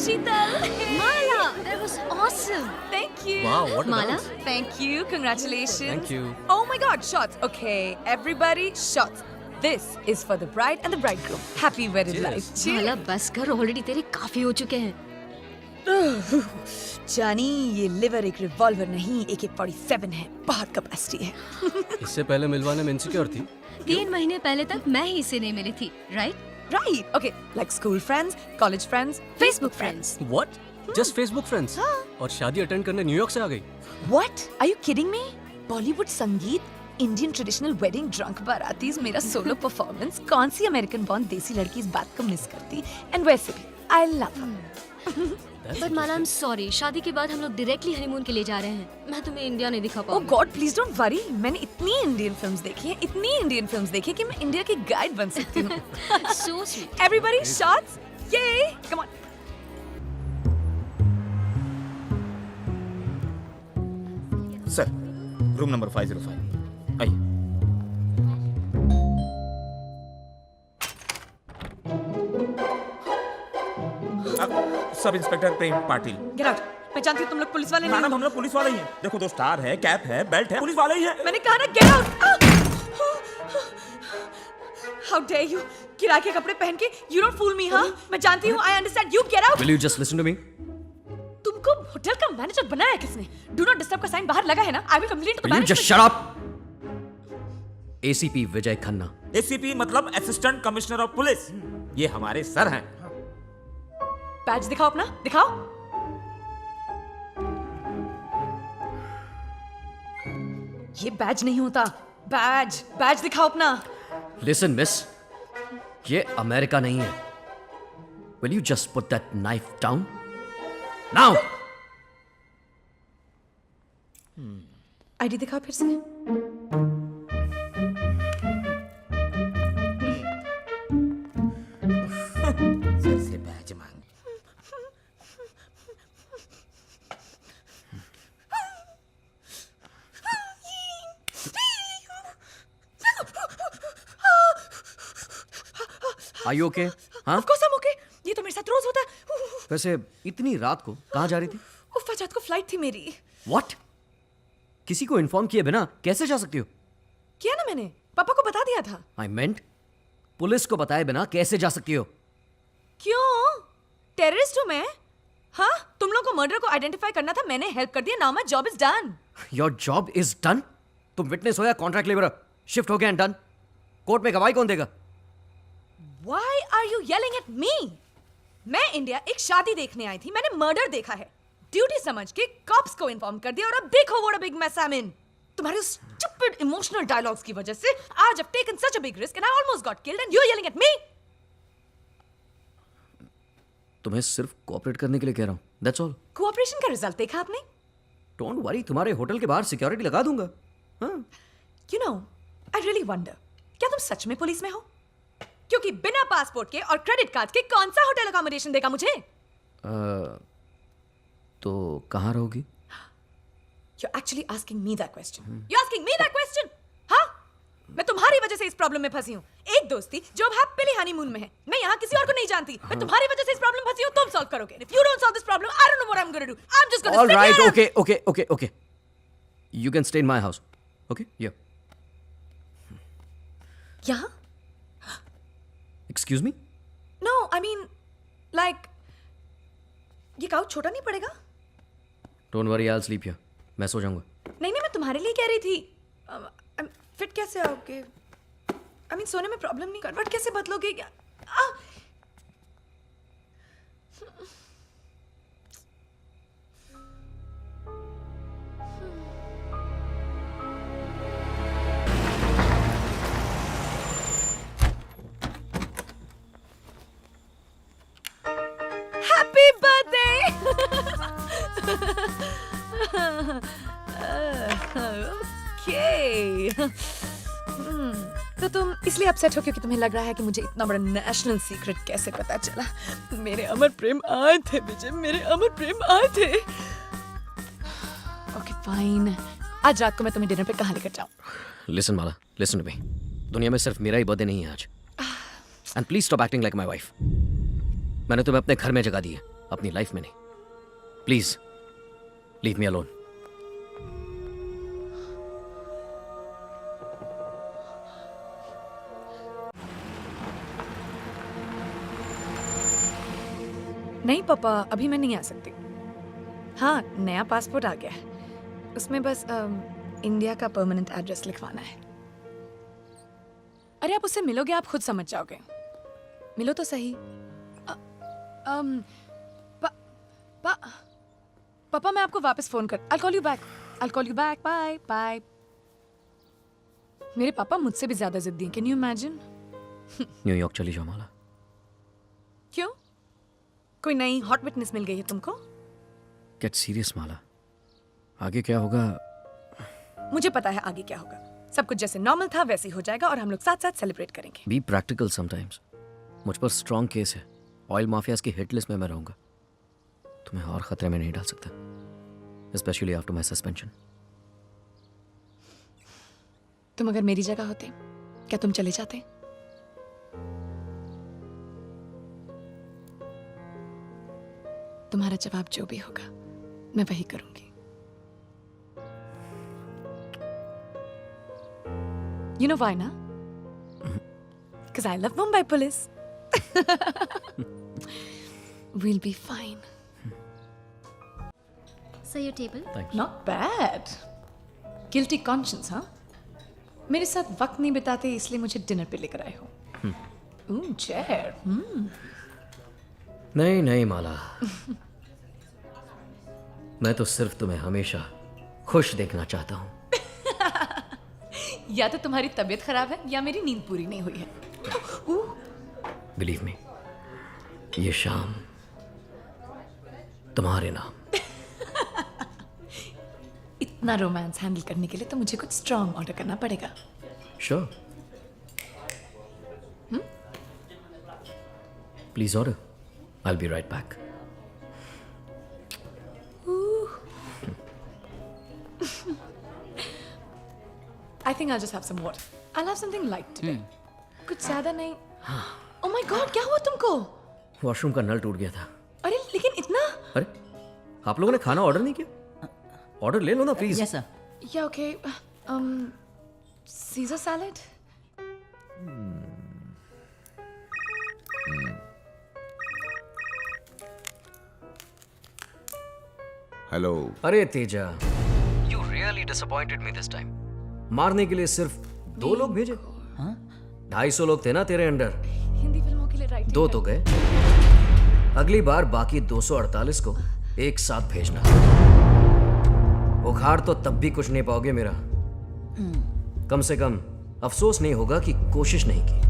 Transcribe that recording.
Sheetal. Mala, that was awesome. Thank you. Wow, what a Mala? dance. Thank you. Congratulations. Thank you. Oh my God, shots. Okay, everybody, shots. This is for the bride and the bridegroom. Happy wedded Cheers. life. माला बस कर, already तेरे काफी हो चुके हैं. जानी, ये liver एक रिवॉल्वर नहीं, AK-47 है. बहुत कैपेसिटी है. इससे पहले मिलवाने में इनसिक्योर थी. 3 महीने पहले तक मैं ही इसे नहीं मिली थी, right? Right. Okay, like school friends, college friends, Facebook friends. What? Just Facebook friends. और शादी अटेंड करने न्यूयॉर्क से आ गई. What? Are you kidding me? Bollywood संगीत, Indian traditional wedding drunk बारातीज, मेरा सोलो परफॉर्मेंस, कौन सी अमेरिकन बॉर्न देसी लड़की इस बात को मिस करती? And वैसे भी, I love her. But Mala, I'm sorry, शादी के बाद हम लोग डायरेक्टली हनीमून के लिए जा रहे हैं. मैं तुम्हें इंडिया नहीं दिखा Oh पाऊंगी. God, please don't worry. मैंने इतनी इंडियन फिल्म्स देखी हैं, इतनी इंडियन फिल्म्स देखी कि मैं इंडिया की गाइड बन सकती हूँ. So sweet. Everybody, shots! Yay! Come on. Sir, room number 505. आइए. सब इंस्पेक्टर प्रेम पाटिल. Get out. मैं जानती हूँ तुम लोग पुलिस वाले नहीं मैडम, हो. हम लोग पुलिस वाले ही हैं. देखो, दो स्टार है, कैप है, बेल्ट है, पुलिस वाले ही हैं. मैंने कहा ना, get out! How dare you? किराए के कपड़े पहन के you don't fool me, हाँ? मैं जानती हूँ, I understand. You get out. Will you just listen to me? तुमको होटल का मैनेजर बनाया है किसने? Do not disturb का साइन बाहर लगा है ना? I will complain to the Will you management. just shut up? ACP Vijay Khanna. ACP मतलब असिस्टेंट कमिश्नर ऑफ पुलिस. ये हमारे सर हैं. बैज दिखाओ अपना, दिखाओ. ये बैज नहीं होता. बैज दिखाओ अपना. Listen, miss. ये अमेरिका नहीं है. Will you just put that knife down? Now! ID दिखाओ फिर से. सर से बैज मांग. Are you okay? हाँ? Of course I'm okay. ये तो मेरे साथ रोज होता है. वैसे इतनी रात को कहाँ जा रही थी? फजात को फ्लाइट थी मेरी. What? किसी को इन्फॉर्म किए बिना कैसे जा सकती हो? किया ना मैंने. पापा को बता दिया था. I meant पुलिस को बताए बिना कैसे जा सकती हो? क्यों? टेररिस्ट हूँ मैं? हाँ, तुम लोगों को मर्डर को आइडेंटिफाई करना था, मैंने हेल्प कर दिया. Now my job is done. Your job is done? तुम विटनेस हो या कॉन्ट्रैक्ट लेबर? शिफ्ट हो गया एंड डन. कोर्ट में गवाही कौन देगा? Why are you yelling at me? मैं इंडिया एक शादी देखने आई थी. मैंने मर्डर देखा है. ड्यूटी समझ के कॉप्स को इन्फॉर्म कर दिया और अब देखो what a big mess I'm in. तुम्हारे उस stupid emotional dialogues की वजह से आज I've taken such a big risk and I almost got killed and you're yelling at me. तुम्हें सिर्फ कोऑपरेट करने के लिए कह रहा हूँ. That's all. कोऑपरेशन का रिजल्ट देखा आपने? Don't worry, तुम्हारे होटल के बाहर सिक्योरिटी लगा दूंगा. हाँ. You know, I really wonder, क्या तुम सच में पुलिस में हो? क्योंकि बिना पासपोर्ट के और क्रेडिट कार्ड के कौन सा होटल अकोमोडेशन देगा मुझे? तो कहाँ रहोगी? You're actually asking me that question. You're asking me that question? हाँ? मैं तुम्हारी वजह से इस प्रॉब्लम में फंसी हूँ. एक दोस्त थी जो अब हैप्पीली हनीमून में है. मैं यहाँ किसी और को नहीं जानती. मैं तुम्हारी वजह से इस प्रॉब्लम में फंसी हूँ. तुम सॉल्व करोगे. If you don't solve this problem, I don't know what I'm going to do. I'm just going to All sit right, here. okay. You can stay in my house. Okay? Yeah. यहाँ? Excuse me? No, I mean, like, ये couch छोटा नहीं पड़ेगा? Don't worry, I'll sleep here. मैं सो जाऊंगा. नहीं, मैं तुम्हारे लिए कह रही थी. फिट कैसे आओगे? I mean, सोने में प्रॉब्लम नहीं. करवट कैसे बदलोगे क्या? Happy birthday! Okay. तो तुम इसलिए अपसेट हो क्योंकि तुम्हें लग रहा है कि मुझे इतना बड़ा नेशनल सीक्रेट कैसे पता चला? मेरे अमर प्रेम आए थे विजय, मेरे अमर प्रेम आए थे. Okay fine. आज रात को मैं तुम्हें डिनर पे कहाँ लेकर जाऊँ? Listen, Mala, listen to me. दुनिया में सिर्फ मेरा ही बर्थडे नहीं है आज. And please stop acting like my wife. मैंने तुम्हें अपने घर में जगह दी है. अपनी लाइफ में नहीं. Please leave me alone. नहीं पापा, अभी मैं नहीं आ सकती. हाँ, नया पासपोर्ट आ गया है. उसमें बस इंडिया का परमानेंट एड्रेस लिखवाना है. अरे आप उससे मिलोगे, आप खुद समझ जाओगे. मिलो तो सही. पापा मैं आपको वापस फोन कर. I'll call you back. I'll call you back. Bye. Bye. मेरे पापा मुझसे भी ज्यादा जिद्दी हैं. Can you imagine? न्यूयॉर्क चली जाओ माला. क्यों? कोई नई हॉट विटनेस मिल गई है तुमको? गेट सीरियस माला. आगे क्या होगा? मुझे पता है आगे क्या होगा. सब कुछ जैसे नॉर्मल था वैसे ही हो जाएगा और हम लोग साथ साथ सेलिब्रेट करेंगे. Be practical sometimes. मुझ पर स्ट्रॉन्ग केस है. ऑयल माफियाज की हिट लिस्ट में मैं रहूंगा. तुम्हें और खतरे में नहीं डाल सकता, स्पेशली आफ्टर माई सस्पेंशन. तुम अगर मेरी जगह होते क्या तुम चले जाते? तुम्हारा जवाब जो भी होगा मैं वही करूंगी. You know why, na? Because I love Mumbai police. We'll be fine. Sir your table. Not bad. Guilty conscience, हाँ? मेरे साथ वक्त नहीं बिताते इसलिए मुझे डिनर पे लेकर आए हो. Ooh, chair. नहीं नहीं माला. मैं तो सिर्फ तुम्हें हमेशा खुश देखना चाहता हूँ. या तो तुम्हारी तबीयत खराब है या मेरी नींद पूरी नहीं हुई है. बिलीव मी, ये शाम तुम्हारे नाम. इतना रोमांस हैंडल करने के लिए तो मुझे कुछ स्ट्रॉन्ग ऑर्डर करना पड़ेगा. Sure. Please order. I will be right back. I think I'll just have some water. I'll have something light today. कुछ ज्यादा नहीं. Oh my God, क्या हुआ तुमको? वॉशरूम का नल टूट गया था. अरे लेकिन इतना. अरे आप लोगों ने खाना ऑर्डर नहीं किया? ऑर्डर ले लो ना please. Yes, sir. Yeah, okay. Caesar salad. Hello. अरे Teja, you really disappointed me this time. मारने के लिए सिर्फ 2 लोग भेजे. 250 लोग थे ना तेरे अंडर. हिंदी फिल्मों के लिए राइटिंग. 2 तो गए. अगली बार बाकी 248 को एक साथ भेजना. उखाड़ तो तब भी कुछ नहीं पाओगे मेरा. कम से कम अफसोस नहीं होगा कि कोशिश नहीं की.